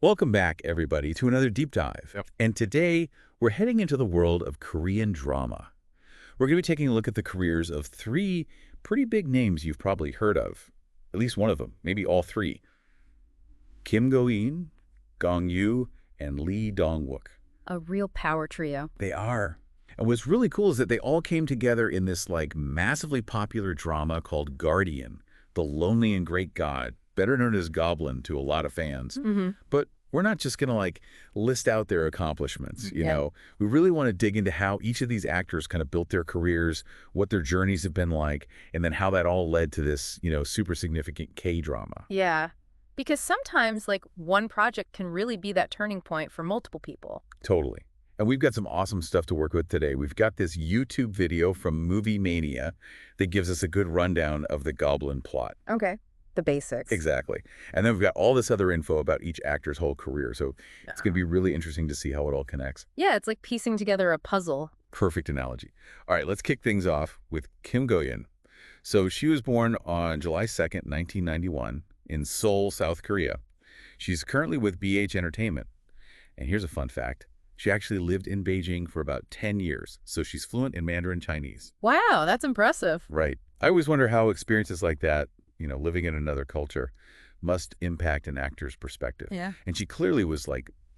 Welcome back, everybody, to another deep dive. Yep. And today, we're heading into the world of Korean drama. We're going to be taking a look at the careers of three pretty big names you've probably heard of. At least one of them, maybe all three. Kim Go Eun, Gong Yoo, and Dong Wook. A real power trio. They are. And what's really cool is that they all came together in this massively popular drama called Guardian, the lonely and great god, better known as Goblin to a lot of fans. But we're not just going to list out their accomplishments, you know. We really want to dig into how each of these actors kind of built their careers, what their journeys have been like, and then how that all led to this, super significant K-drama. Yeah. Because sometimes, one project can really be that turning point for multiple people. Totally. And we've got some awesome stuff to work with today. We've got this YouTube video from Movie Mania that gives us a good rundown of the Goblin plot. Okay. The basics. Exactly. And then we've got all this other info about each actor's whole career. So it's going to be really interesting to see how it all connects. Yeah, it's like piecing together a puzzle. Perfect analogy. All right, let's kick things off with Kim Go Eun. So she was born on July 2nd, 1991 in Seoul, South Korea. She's currently with BH Entertainment. And here's a fun fact. She actually lived in Beijing for about 10 years, so she's fluent in Mandarin Chinese. Wow, that's impressive. Right. I always wonder how experiences like that, living in another culture, must impact an actor's perspective. Yeah. And she clearly was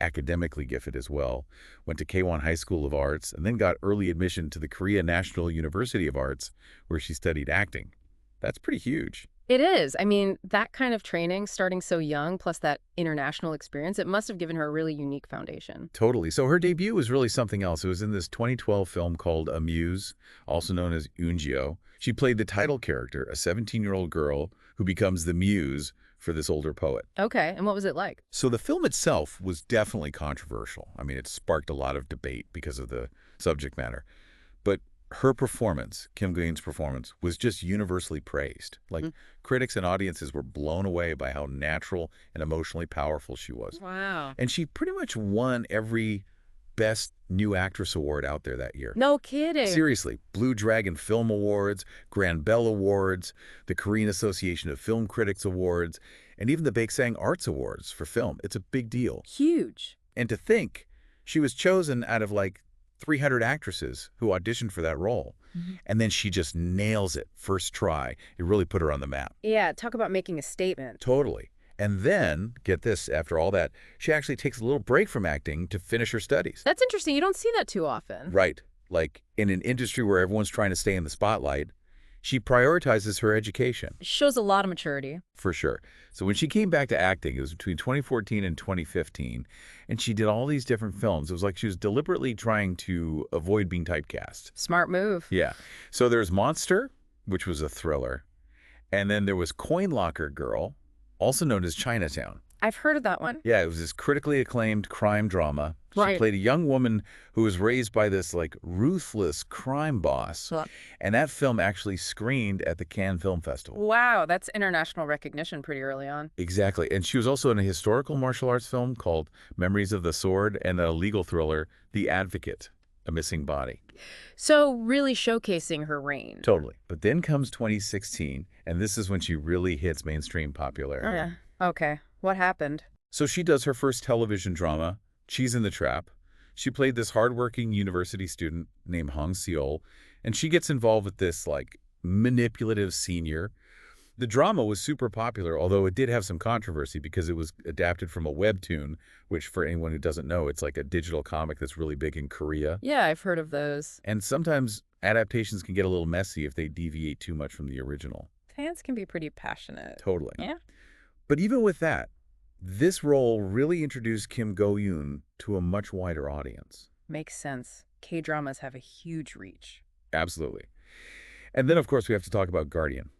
academically gifted as well. Went to K-1 High School of Arts and then got early admission to the Korea National University of Arts, where she studied acting. That's pretty huge. It is. I mean, that kind of training, starting so young, plus that international experience, it must have given her a really unique foundation. Totally. So her debut was really something else. It was in this 2012 film called Amuse, also known as Eunjio. She played the title character, a 17-year-old girl who becomes the muse for this older poet. Okay, and what was it like? So the film itself was definitely controversial. I mean, it sparked a lot of debate because of the subject matter. But her performance, Kim Go Eun's performance, was just universally praised. Critics and audiences were blown away by how natural and emotionally powerful she was. Wow. And she pretty much won every Best New Actress award out there that year. No kidding. Seriously, Blue Dragon Film Awards, Grand Bell Awards, the Korean Association of Film Critics Awards, and even the Baeksang Arts Awards for film. It's a big deal. Huge. And to think, she was chosen out of 300 actresses who auditioned for that role. And then she just nails it first try. It really put her on the map. Yeah, talk about making a statement. Totally. And then, get this, after all that, she actually takes a little break from acting to finish her studies. That's interesting. You don't see that too often. Right. In an industry where everyone's trying to stay in the spotlight, she prioritizes her education. Shows a lot of maturity. For sure. So when she came back to acting, it was between 2014 and 2015, and she did all these different films. It was like she was deliberately trying to avoid being typecast. Smart move. Yeah. So there's Monster, which was a thriller, and then there was Coin Locker Girl, also known as Chinatown. I've heard of that one. Yeah, it was this critically acclaimed crime drama. She Right. played a young woman who was raised by this ruthless crime boss. And that film actually screened at the Cannes Film Festival. Wow, that's international recognition pretty early on. Exactly. And she was also in a historical martial arts film called Memories of the Sword and a legal thriller, The Advocate, A Missing Body. So really showcasing her range. Totally. But then comes 2016, and this is when she really hits mainstream popularity. Oh, yeah. Okay. What happened? So she does her first television drama, Cheese in the Trap. She played this hardworking university student named Hong Seol, and she gets involved with this manipulative senior. The drama was super popular, although it did have some controversy because it was adapted from a webtoon, which for anyone who doesn't know, it's like a digital comic that's really big in Korea. Yeah, I've heard of those. And sometimes adaptations can get a little messy if they deviate too much from the original. Fans can be pretty passionate. Totally. Yeah. But even with that, this role really introduced Kim Go Eun to a much wider audience. Makes sense. K-dramas have a huge reach. Absolutely. And then, of course, we have to talk about Guardian,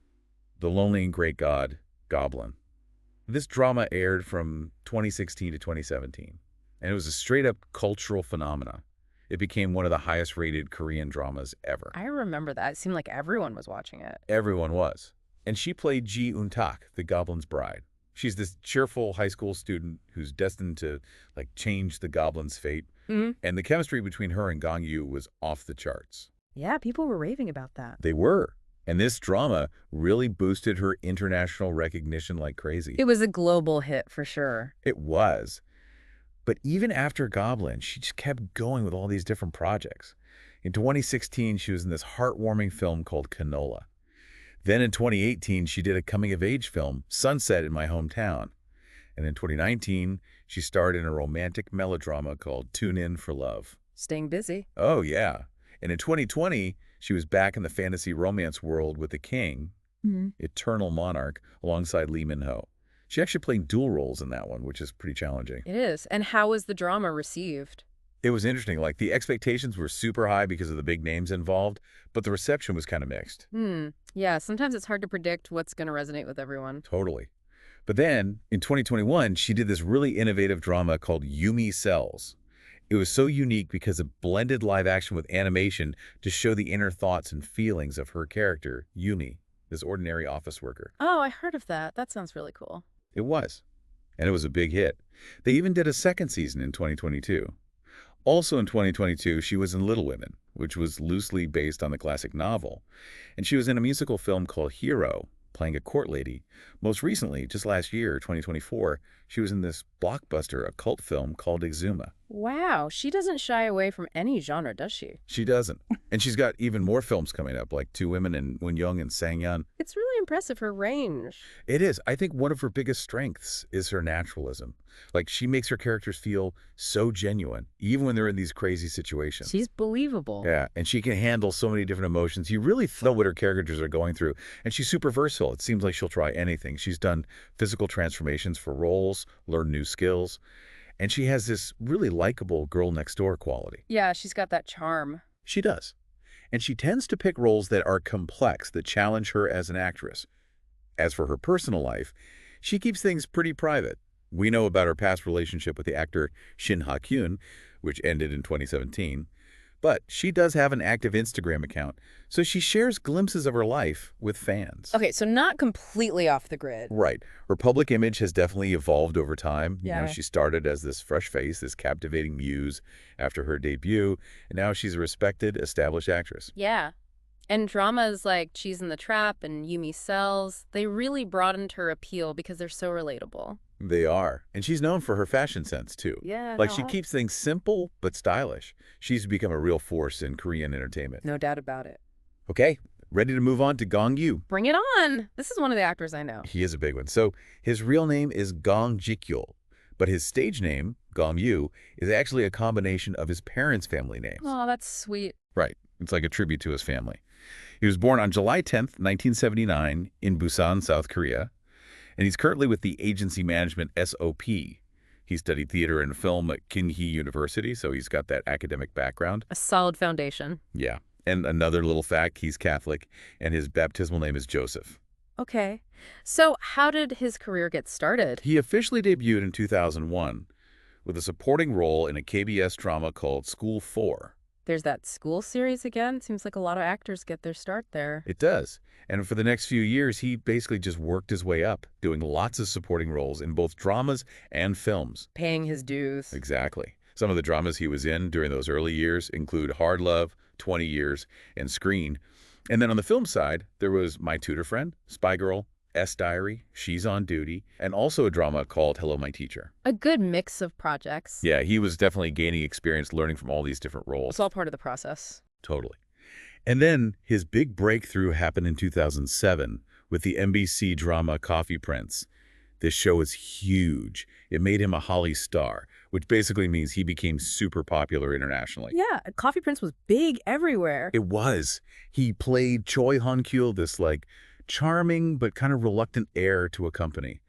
the lonely and great god, Goblin. This drama aired from 2016 to 2017, and it was a straight-up cultural phenomenon. It became one of the highest-rated Korean dramas ever. I remember that. It seemed like everyone was watching it. Everyone was. And she played Ji Eun-tak, the Goblin's bride. She's this cheerful high school student who's destined to change the Goblin's fate. And the chemistry between her and Gong Yoo was off the charts. Yeah, people were raving about that. They were. And this drama really boosted her international recognition like crazy. It was a global hit for sure. It was. But even after Goblin, she just kept going with all these different projects. In 2016, she was in this heartwarming film called Canola. Then in 2018, she did a coming-of-age film, Sunset in My Hometown. And in 2019, she starred in a romantic melodrama called Tune In for Love. Staying busy. Oh, yeah. And in 2020, she was back in the fantasy romance world with the King, Eternal Monarch, alongside Lee Min-ho. She actually played dual roles in that one, which is pretty challenging. It is. And how was the drama received? It was interesting. Like, the expectations were super high because of the big names involved, but the reception was kind of mixed. Yeah, sometimes it's hard to predict what's going to resonate with everyone. Totally. But then, in 2021, she did this really innovative drama called Yumi Cells. It was so unique because it blended live action with animation to show the inner thoughts and feelings of her character, Yumi, this ordinary office worker. Oh, I heard of that. That sounds really cool. It was. And it was a big hit. They even did a second season in 2022. Also in 2022, she was in Little Women, which was loosely based on the classic novel. And she was in a musical film called Hero, playing a court lady. Most recently, just last year, 2024, she was in this blockbuster occult film called Exuma. Wow, she doesn't shy away from any genre, does she? She doesn't. And she's got even more films coming up, like Two Women in Woon-young and Sang-yeon. It's really impressive, her range. It is. I think one of her biggest strengths is her naturalism. Like, she makes her characters feel so genuine, even when they're in these crazy situations. She's believable. Yeah, and she can handle so many different emotions. You really know what her characters are going through. And she's super versatile. It seems like she'll try anything. She's done physical transformations for roles, learned new skills. And she has this really likable girl-next-door quality. Yeah, she's got that charm. She does. And she tends to pick roles that are complex, that challenge her as an actress. As for her personal life, she keeps things pretty private. We know about her past relationship with the actor Shin Ha-kyun, which ended in 2017. But she does have an active Instagram account, so she shares glimpses of her life with fans. Okay, so not completely off the grid. Right. Her public image has definitely evolved over time. Yeah. She started as this fresh face, this captivating muse after her debut, and now she's a respected, established actress. Yeah. And dramas like Cheese in the Trap and Yumi Cells, they really broadened her appeal because they're so relatable. They are. And she's known for her fashion sense, too. Yeah. Like, she keeps things simple but stylish. She's become a real force in Korean entertainment. No doubt about it. Okay, ready to move on to Gong Yoo. Bring it on. This is one of the actors I know. He is a big one. So his real name is Gong Jikyul, but his stage name, Gong Yoo, is actually a combination of his parents' family names. Oh, that's sweet. Right. It's like a tribute to his family. He was born on July 10th, 1979 in Busan, South Korea. And he's currently with the agency management SOP. He studied theater and film at Kinhee University, so he's got that academic background. A solid foundation. Yeah. And another little fact, he's Catholic, and his baptismal name is Joseph. Okay. So how did his career get started? He officially debuted in 2001 with a supporting role in a KBS drama called School 4. There's that school series again. Seems like a lot of actors get their start there. It does. And for the next few years, he basically just worked his way up, doing lots of supporting roles in both dramas and films. Paying his dues. Exactly. Some of the dramas he was in during those early years include Hard Love, 20 Years, and Screen. And then on the film side, there was My Tutor Friend, Spy Girl, S Diary, She's on Duty, and also a drama called Hello, My Teacher. A good mix of projects. Yeah, he was definitely gaining experience learning from all these different roles. It's all part of the process. Totally. And then his big breakthrough happened in 2007 with the NBC drama Coffee Prince. This show is huge. It made him a Holly star, which basically means he became super popular internationally. Yeah, Coffee Prince was big everywhere. It was. He played Choi Hon-kyul, this like charming but kind of reluctant heir to a company.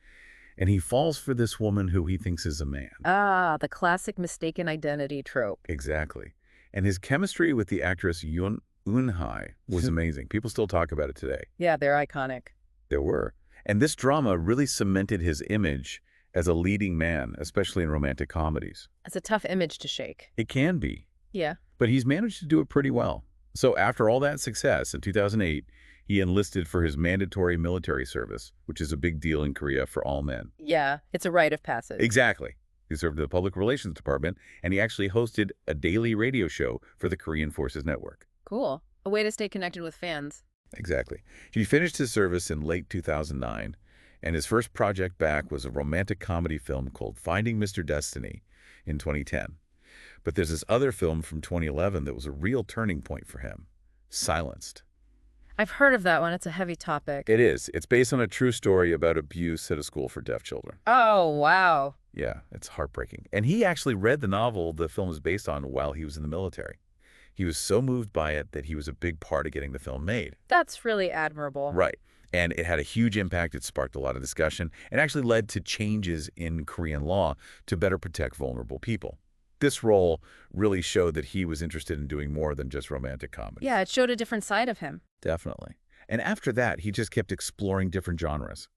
And he falls for this woman who he thinks is a man. Ah, the classic mistaken identity trope. Exactly. And his chemistry with the actress Yoon Eun-hye was amazing. People still talk about it today. Yeah, they're iconic. There were. And this drama really cemented his image as a leading man, especially in romantic comedies. It's a tough image to shake. It can be. Yeah. But he's managed to do it pretty well. So after all that success, in 2008, he enlisted for his mandatory military service, which is a big deal in Korea for all men. Yeah, it's a rite of passage. Exactly. He served in the Public Relations Department, and he actually hosted a daily radio show for the Korean Forces Network. Cool. A way to stay connected with fans. Exactly. He finished his service in late 2009, And his first project back was a romantic comedy film called Finding Mr. Destiny in 2010. But there's this other film from 2011 that was a real turning point for him, Silenced. I've heard of that one. It's a heavy topic. It is. It's based on a true story about abuse at a school for deaf children. Oh, wow. Yeah, it's heartbreaking. And he actually read the novel the film is based on while he was in the military. He was so moved by it that he was a big part of getting the film made. That's really admirable. Right. And it had a huge impact. It sparked a lot of discussion and actually led to changes in Korean law to better protect vulnerable people. This role really showed that he was interested in doing more than just romantic comedies. Yeah, it showed a different side of him. Definitely. And after that, he just kept exploring different genres.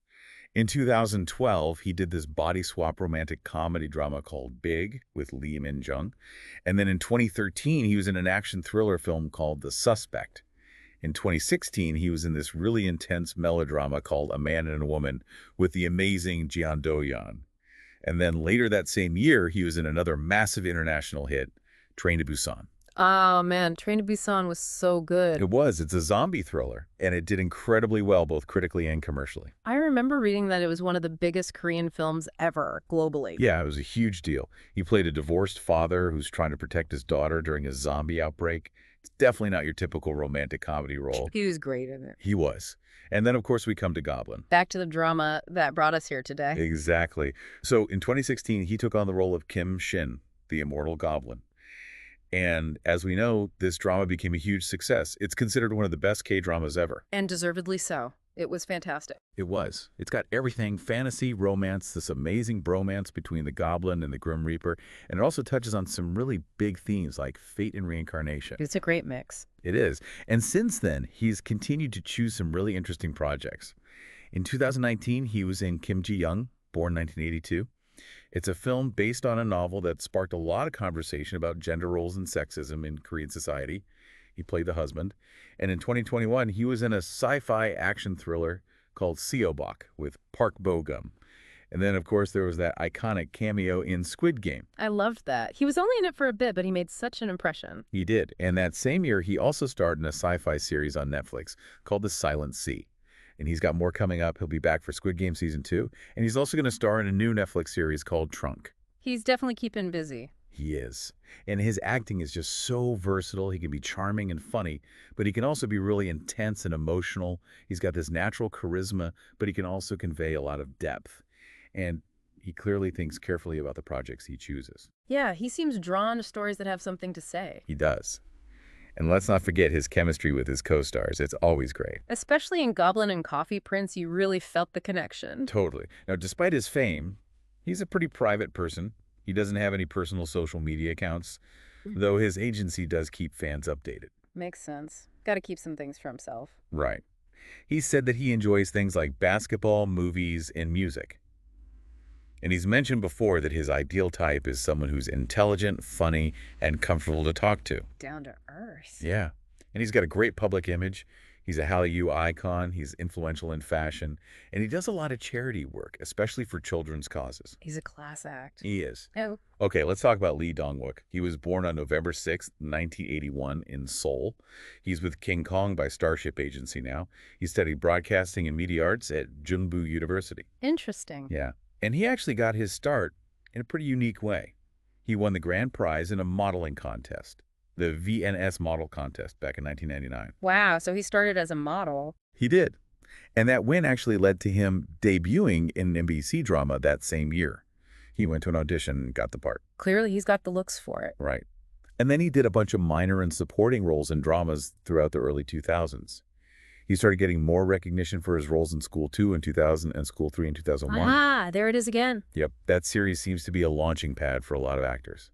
In 2012, he did this body swap romantic comedy drama called Big with Lee Min-jung. And then in 2013, he was in an action thriller film called The Suspect. In 2016, he was in this really intense melodrama called A Man and a Woman with the amazing Jeon Do-yeon. And then later that same year, he was in another massive international hit, Train to Busan. Oh, man, Train to Busan was so good. It was. It's a zombie thriller, and it did incredibly well, both critically and commercially. I remember reading that it was one of the biggest Korean films ever, globally. Yeah, it was a huge deal. He played a divorced father who's trying to protect his daughter during a zombie outbreak. It's definitely not your typical romantic comedy role. He was great in it. He was. And then, of course, we come to Goblin. Back to the drama that brought us here today. Exactly. So in 2016, he took on the role of Kim Shin, the Immortal Goblin. And as we know, this drama became a huge success. It's considered one of the best K-dramas ever. And deservedly so. It was fantastic. It was. It's got everything, fantasy, romance, this amazing bromance between the Goblin and the Grim Reaper, and it also touches on some really big themes like fate and reincarnation. It's a great mix. It is. And since then, he's continued to choose some really interesting projects. In 2019, he was in Kim Ji-young, born 1982. It's a film based on a novel that sparked a lot of conversation about gender roles and sexism in Korean society. He played the husband. And in 2021, he was in a sci-fi action thriller called Seobok with Park Bo-gum. And then, of course, there was that iconic cameo in Squid Game. I loved that. He was only in it for a bit, but he made such an impression. He did. And that same year, he also starred in a sci-fi series on Netflix called The Silent Sea. And he's got more coming up. He'll be back for Squid Game Season 2. And he's also going to star in a new Netflix series called Trunk. He's definitely keeping busy. He is. And his acting is just so versatile. He can be charming and funny, but he can also be really intense and emotional. He's got this natural charisma, but he can also convey a lot of depth. And he clearly thinks carefully about the projects he chooses. Yeah, he seems drawn to stories that have something to say. He does. And let's not forget his chemistry with his co-stars. It's always great. Especially in Goblin and Coffee Prince, you really felt the connection. Totally. Now, despite his fame, he's a pretty private person. He doesn't have any personal social media accounts, though his agency does keep fans updated. Makes sense. Got to keep some things for himself. Right. He said that he enjoys things like basketball, movies, and music. And he's mentioned before that his ideal type is someone who's intelligent, funny, and comfortable to talk to. Down to earth. Yeah. And he's got a great public image. He's a Hallyu icon. He's influential in fashion. And he does a lot of charity work, especially for children's causes. He's a class act. He is. Oh. Okay, let's talk about Lee Dong Wook. He was born on November 6th, 1981 in Seoul. He's with King Kong by Starship Agency now. He studied broadcasting and media arts at Junbu University. Interesting. Yeah. And he actually got his start in a pretty unique way. He won the grand prize in a modeling contest, the VNS Model Contest back in 1999. Wow, so he started as a model. He did. And that win actually led to him debuting in an NBC drama that same year. He went to an audition and got the part. Clearly, he's got the looks for it. Right. And then he did a bunch of minor and supporting roles in dramas throughout the early 2000s. He started getting more recognition for his roles in School 2 in 2000 and School 3 in 2001. Ah, there it is again. Yep, that series seems to be a launching pad for a lot of actors.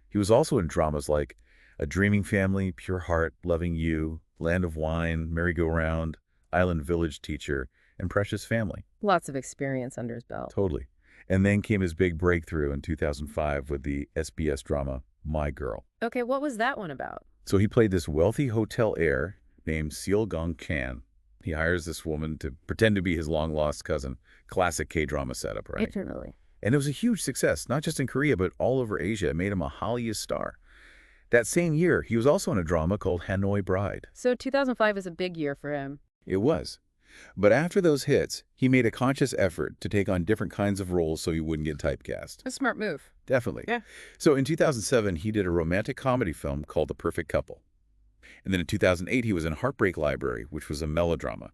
He was also in dramas like A Dreaming Family, Pure Heart, Loving You, Land of Wine, Merry-Go-Round, Island Village Teacher, and Precious Family. Lots of experience under his belt. Totally. And then came his big breakthrough in 2005 with the SBS drama My Girl. Okay, what was that one about? So he played this wealthy hotel heir named Seol Gong Kan. He hires this woman to pretend to be his long-lost cousin. Classic K-drama setup, right? Definitely. And it was a huge success, not just in Korea, but all over Asia. It made him a Hallyu star. That same year, he was also in a drama called Hanoi Bride. So 2005 is a big year for him. It was. But after those hits, he made a conscious effort to take on different kinds of roles so he wouldn't get typecast. A smart move. Definitely. Yeah. So in 2007, he did a romantic comedy film called The Perfect Couple. And then in 2008, he was in Heartbreak Library, which was a melodrama.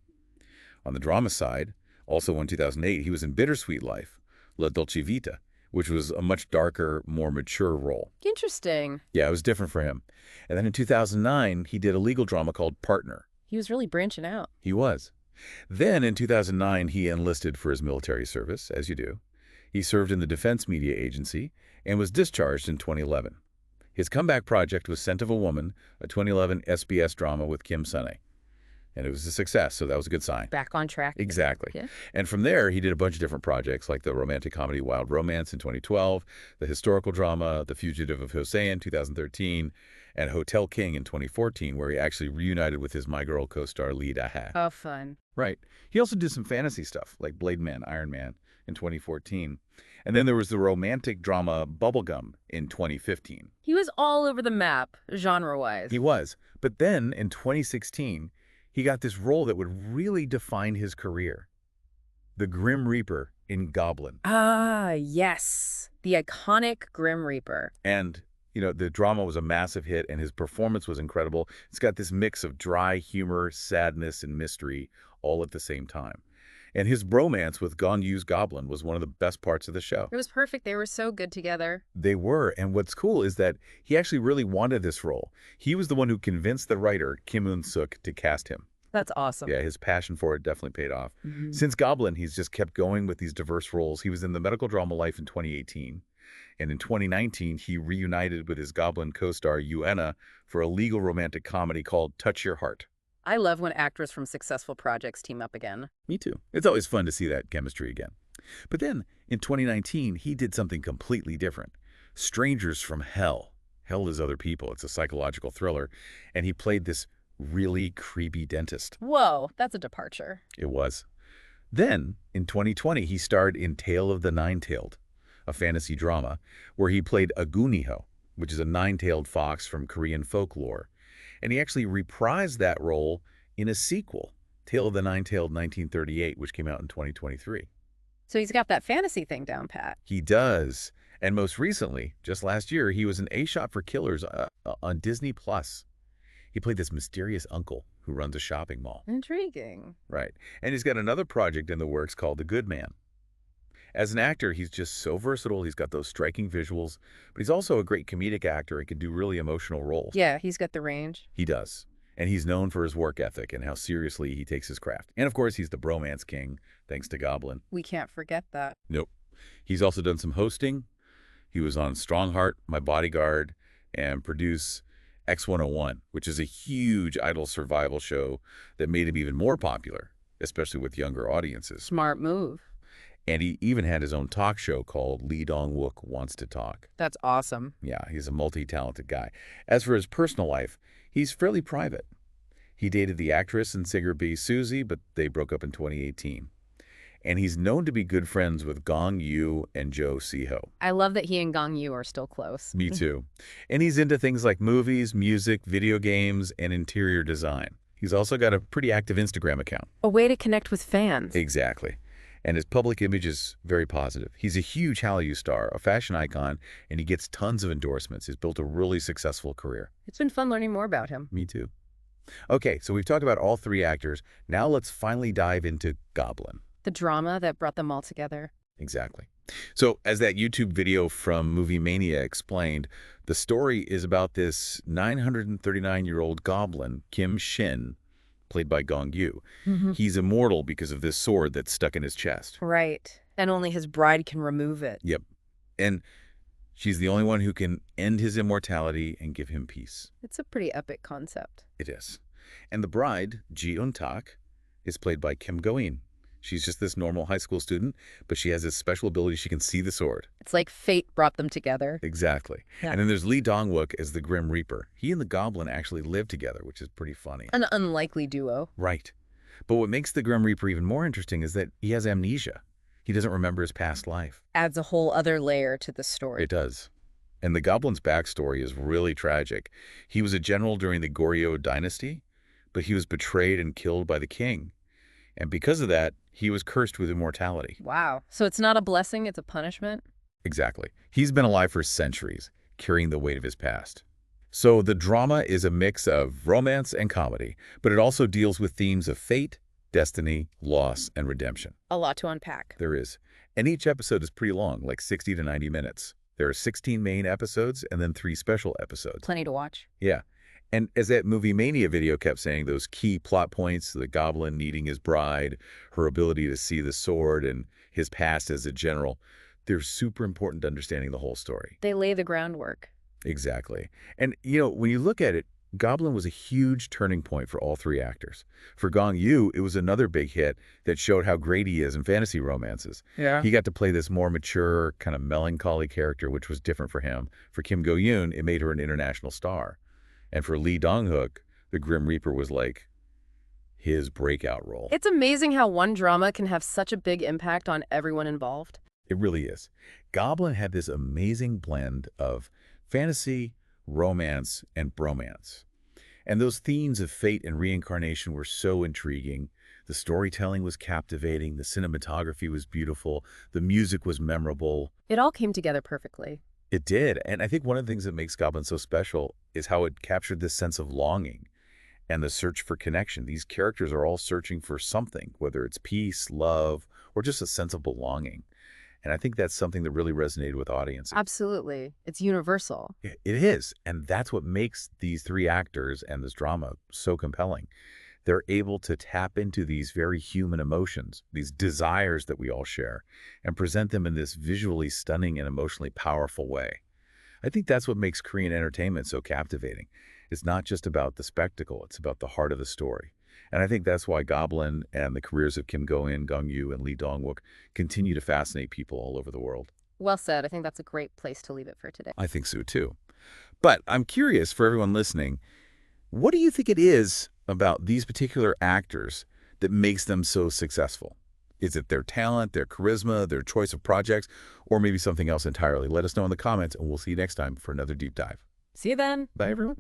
On the drama side, also in 2008, he was in Bittersweet Life, La Dolce Vita, which was a much darker, more mature role. Interesting. Yeah, it was different for him. And then in 2009, he did a legal drama called Partner. He was really branching out. He was. Then in 2009, he enlisted for his military service, as you do. He served in the Defense Media Agency and was discharged in 2011. His comeback project was Scent of a Woman, a 2011 SBS drama with Kim Sunne. And it was a success, so that was a good sign. Back on track. Exactly. Yeah. And from there, he did a bunch of different projects, like the romantic comedy Wild Romance in 2012, the historical drama The Fugitive of Hosea in 2013, and Hotel King in 2014, where he actually reunited with his My Girl co-star Lee Da-ha. Oh, fun. Right. He also did some fantasy stuff, like Blade Man, Iron Man in 2014. And then there was the romantic drama Bubblegum in 2015. He was all over the map, genre-wise. He was. But then in 2016, he got this role that would really define his career. The Grim Reaper in Goblin. Ah, yes. The iconic Grim Reaper. And, you know, the drama was a massive hit and his performance was incredible. It's got this mix of dry humor, sadness, and mystery all at the same time. And his bromance with Gong Yoo's Goblin was one of the best parts of the show. It was perfect. They were so good together. They were. And what's cool is that he actually really wanted this role. He was the one who convinced the writer, Kim Eun to cast him. That's awesome. Yeah, his passion for it definitely paid off. Mm-hmm. Since Goblin, he's just kept going with these diverse roles. He was in the medical drama Life in 2018. And in 2019, he reunited with his Goblin co-star, Eun, for a legal romantic comedy called Touch Your Heart. I love when actors from successful projects team up again. Me too. It's always fun to see that chemistry again. But then, in 2019, he did something completely different. Strangers from Hell. Hell is Other People. It's a psychological thriller. And he played this really creepy dentist. Whoa, that's a departure. It was. Then, in 2020, he starred in Tale of the Nine-Tailed, a fantasy drama, where he played a Guniho, which is a nine-tailed fox from Korean folklore. And he actually reprised that role in a sequel, Tale of the Nine-Tailed 1938, which came out in 2023. So he's got that fantasy thing down pat. He does. And most recently, just last year, he was in A Shot for Killers on Disney+. He played this mysterious uncle who runs a shopping mall. Intriguing. Right. And he's got another project in the works called The Good Man. As an actor, he's just so versatile. He's got those striking visuals, but he's also a great comedic actor and can do really emotional roles. Yeah, he's got the range. He does. And he's known for his work ethic and how seriously he takes his craft. And of course, he's the bromance king, thanks to Goblin. We can't forget that. Nope. He's also done some hosting. He was on Strongheart, My Bodyguard, and produced X101, which is a huge idol survival show that made him even more popular, especially with younger audiences. Smart move. And he even had his own talk show called Dong Wook Wants to Talk. That's awesome. Yeah, he's a multi-talented guy. As for his personal life, he's fairly private. He dated the actress and singer B. Susie, but they broke up in 2018. And he's known to be good friends with Gong Yoo and Jo Si-ho. I love that he and Gong Yoo are still close. Me too. And he's into things like movies, music, video games, and interior design. He's also got a pretty active Instagram account. A way to connect with fans. Exactly. And his public image is very positive. He's a huge Hallyu star, a fashion icon, and he gets tons of endorsements. He's built a really successful career. It's been fun learning more about him. Me too. Okay, so we've talked about all three actors. Now let's finally dive into Goblin. The drama that brought them all together. Exactly. So as that YouTube video from Movie Mania explained, the story is about this 939-year-old goblin, Kim Shin, played by Gong Yoo. Mm-hmm. He's immortal because of this sword that's stuck in his chest. Right. And only his bride can remove it. Yep. And she's the only one who can end his immortality and give him peace. It's a pretty epic concept. It is. And the bride, Ji Eun-tak, is played by Kim Go Eun. She's just this normal high school student, but she has this special ability. She can see the sword. It's like fate brought them together. Exactly. Yeah. And then there's Lee Dong Wook as the Grim Reaper. He and the Goblin actually live together, which is pretty funny. An unlikely duo. Right. But what makes the Grim Reaper even more interesting is that he has amnesia. He doesn't remember his past life. Adds a whole other layer to the story. It does. And the Goblin's backstory is really tragic. He was a general during the Goryeo dynasty, but he was betrayed and killed by the king. And because of that, he was cursed with immortality. Wow. So it's not a blessing, it's a punishment? Exactly. He's been alive for centuries, carrying the weight of his past. So the drama is a mix of romance and comedy, but it also deals with themes of fate, destiny, loss, and redemption. A lot to unpack. There is. And each episode is pretty long, like 60 to 90 minutes. There are 16 main episodes and then 3 special episodes. Plenty to watch. Yeah. And as that Movie Mania video kept saying, those key plot points, the Goblin needing his bride, her ability to see the sword, and his past as a general, they're super important to understanding the whole story. They lay the groundwork. Exactly. And, when you look at it, Goblin was a huge turning point for all 3 actors. For Gong Yoo, it was another big hit that showed how great he is in fantasy romances. Yeah. He got to play this more mature, kind of melancholy character, which was different for him. For Kim Go Eun, it made her an international star. And for Dong Wook, the Grim Reaper was like his breakout role. It's amazing how one drama can have such a big impact on everyone involved. It really is. Goblin had this amazing blend of fantasy, romance, and bromance. And those themes of fate and reincarnation were so intriguing. The storytelling was captivating, the cinematography was beautiful, the music was memorable. It all came together perfectly. It did, and I think one of the things that makes Goblin so special is how it captured this sense of longing and the search for connection. These characters are all searching for something, whether it's peace, love, or just a sense of belonging. And I think that's something that really resonated with audiences. Absolutely. It's universal. It is, and that's what makes these 3 actors and this drama so compelling. They're able to tap into these very human emotions, these desires that we all share, and present them in this visually stunning and emotionally powerful way. I think that's what makes Korean entertainment so captivating. It's not just about the spectacle, it's about the heart of the story. And I think that's why Goblin and the careers of Kim Go Eun, Gong Yoo, and Dong Wook continue to fascinate people all over the world. Well said. I think that's a great place to leave it for today. I think so, too. But I'm curious, for everyone listening, what do you think it is about these particular actors that makes them so successful? Is it their talent, their charisma, their choice of projects, or maybe something else entirely? Let us know in the comments, and we'll see you next time for another deep dive. See you then. Bye, everyone.